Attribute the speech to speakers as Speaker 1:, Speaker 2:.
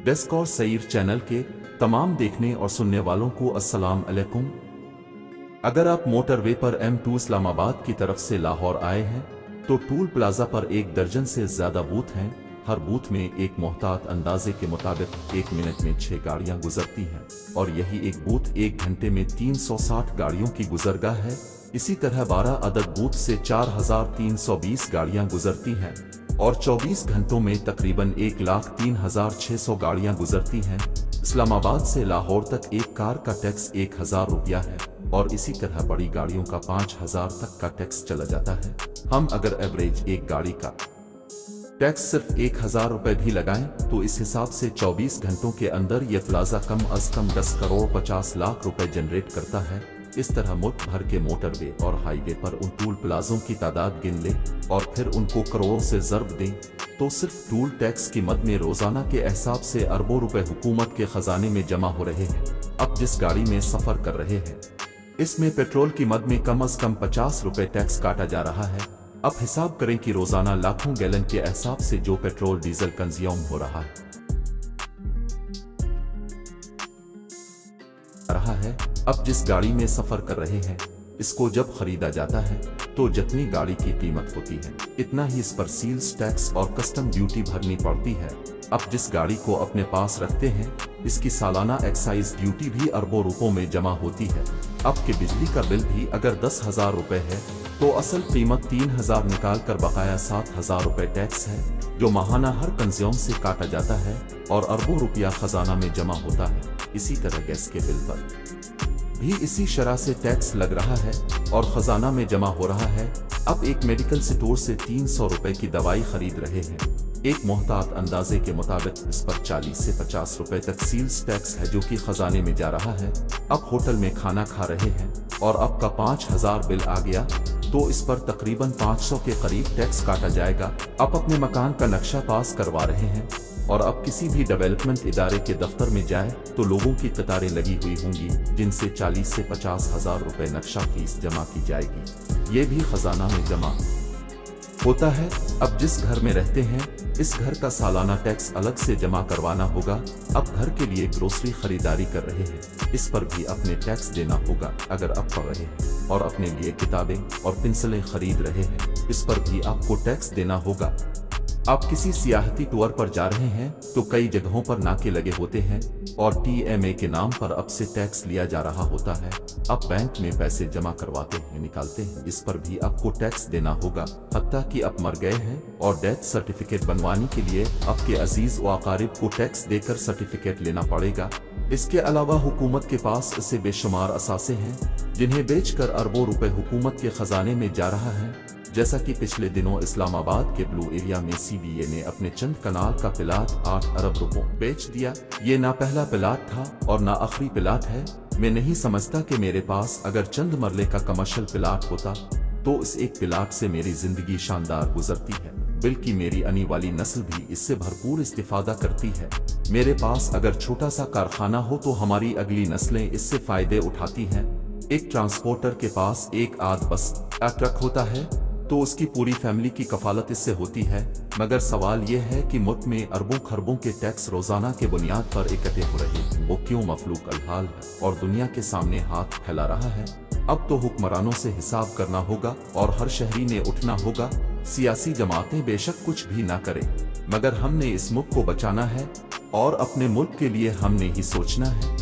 Speaker 1: Desk और सईर channel के तमाम देखने और सुनने वालों को अस्सलाम अलैकुम। अगर आप मोटरवे पर M2 इस्लामाबाद की तरफ से लाहौर आए हैं तो टूल प्लाजा पर 1 दर्जन से ज्यादा बूथ हैं। हर बूथ में एक मोहतात अंदाजे के मुताबिक 1 मिनट में 6 गाड़ियां गुजरती हैं और यही एक बूथ 1 घंटे में 360 गाड़ियों की गुजरगाह है। इसी तरह 12 अदद बूथ से 4320 गाड़ियां गुजरती हैं और 24 घंटों में तकरीबन 1,03,600 गाड़ियां गुजरती हैं। इस्लामाबाद से लाहौर तक एक कार का टैक्स 1000 रुपया है और इसी तरह बड़ी गाड़ियों का 5000 तक का टैक्स चला जाता है। हम अगर एवरेज एक गाड़ी का टैक्स सिर्फ 1000 रुपए भी लगाएं तो इस हिसाब से 24 घंटों के अंदर यह प्लाजा कम अज कम 10 करोड़ 50 लाख रुपए जनरेट करता है। इस तरह मुल्क भर के मोटरवे और हाईवे पर उन टूल प्लाजों की तादाद गिन ले और फिर उनको करोड़ों से ज़र्ब दें तो सिर्फ टूल टैक्स की मद में रोजाना के हिसाब से अरबों रुपए हुकूमत के खजाने में जमा हो रहे हैं। अब जिस गाड़ी में सफर कर रहे हैं इसमें पेट्रोल की मद में कम अज कम 50 रुपए टैक्स काटा जा रहा है। अब हिसाब करें कि रोजाना लाखों गैलन के हिसाब से जो पेट्रोल डीजल कंज्यूम हो रहा है। अब जिस गाड़ी में सफर कर रहे हैं इसको जब खरीदा जाता है तो जितनी गाड़ी की कीमत होती है इतना ही इस पर सील्स टैक्स और कस्टम ड्यूटी भरनी पड़ती है। अब जिस गाड़ी को अपने पास रखते हैं इसकी सालाना एक्साइज ड्यूटी भी अरबों रुपयों में जमा होती है। अब के बिजली का बिल भी अगर 10,000 रुपए है तो असल कीमत 3000 निकाल कर बकाया 7000 रुपए टैक्स है जो माहाना हर कंज्यूम से काटा जाता है और अरबों रुपया खजाना में जमा होता है। इसी तरह गैस के बिल पर भी इसी शरह से टैक्स लग रहा है और खजाना में जमा हो रहा है। अब एक मेडिकल स्टोर से 300 रुपए की दवाई खरीद रहे हैं। एक मोहतात अंदाजे के मुताबिक इस पर 40 से 50 रुपए तक सील्स टैक्स है जो कि खजाने में जा रहा है। अब होटल में खाना खा रहे हैं और अब का 5000 बिल आ गया तो इस पर तकरीबन 500 के करीब टैक्स काटा जाएगा। अब अपने मकान का नक्शा पास करवा रहे हैं और अब किसी भी डेवलपमेंट इदारे के दफ्तर में जाए तो लोगों की कतारें लगी हुई होंगी जिनसे 40 से 50 हजार रुपए नक्शा फीस जमा की जाएगी। ये भी खजाना में जमा होता है। अब जिस घर में रहते हैं इस घर का सालाना टैक्स अलग से जमा करवाना होगा। अब घर के लिए ग्रोसरी खरीदारी कर रहे हैं इस पर भी अपने टैक्स देना होगा। अगर आप पढ़ रहे हैं और अपने लिए किताबें और पेंसिलें खरीद रहे हैं इस पर भी आपको टैक्स देना होगा। आप किसी सियाहती टूर पर जा रहे हैं तो कई जगहों पर नाके लगे होते हैं और TMA के नाम पर अब से टैक्स लिया जा रहा होता है। आप बैंक में पैसे जमा करवाते हैं निकालते हैं इस पर भी आपको टैक्स देना होगा। हत्ता कि आप मर गए हैं और डेथ सर्टिफिकेट बनवाने के लिए आपके अजीज व अकारिब को टैक्स देकर सर्टिफिकेट लेना पड़ेगा। इसके अलावा हुकूमत के पास ऐसे बेशुमार असासे हैं जिन्हें बेचकर अरबों रुपए हुकूमत के खजाने में जा रहा है। जैसा कि पिछले दिनों इस्लामाबाद के ब्लू एरिया में CBA ने अपने चंद कनाल का प्लाट 8 अरब रुपयों बेच दिया। ये ना पहला प्लाट था और ना आखिरी प्लाट है। मैं नहीं समझता कि मेरे पास अगर चंद मरले का कमर्शियल प्लाट होता तो इस एक प्लाट से मेरी जिंदगी शानदार गुजरती है, बल्कि मेरी आने वाली नस्ल भी इससे भरपूर इस्तिफादा करती है। मेरे पास अगर छोटा सा कारखाना हो तो हमारी अगली नस्लें इससे फायदे उठाती हैं। एक ट्रांसपोर्टर के पास एक आध बस ट्रक होता है तो उसकी पूरी फैमिली की कफालत इससे होती है। मगर सवाल यह है कि मुल्क में अरबों खरबों के टैक्स रोजाना के बुनियाद पर इकट्ठे हो रहे हैं। वो क्यों मफलूक अलहाल है और दुनिया के सामने हाथ फैला रहा है। अब तो हुक्मरानों से हिसाब करना होगा और हर शहरी ने उठना होगा। सियासी जमातें बेशक कुछ भी ना करें मगर हमने इस मुल्क को बचाना है और अपने मुल्क के लिए हमने ही सोचना है।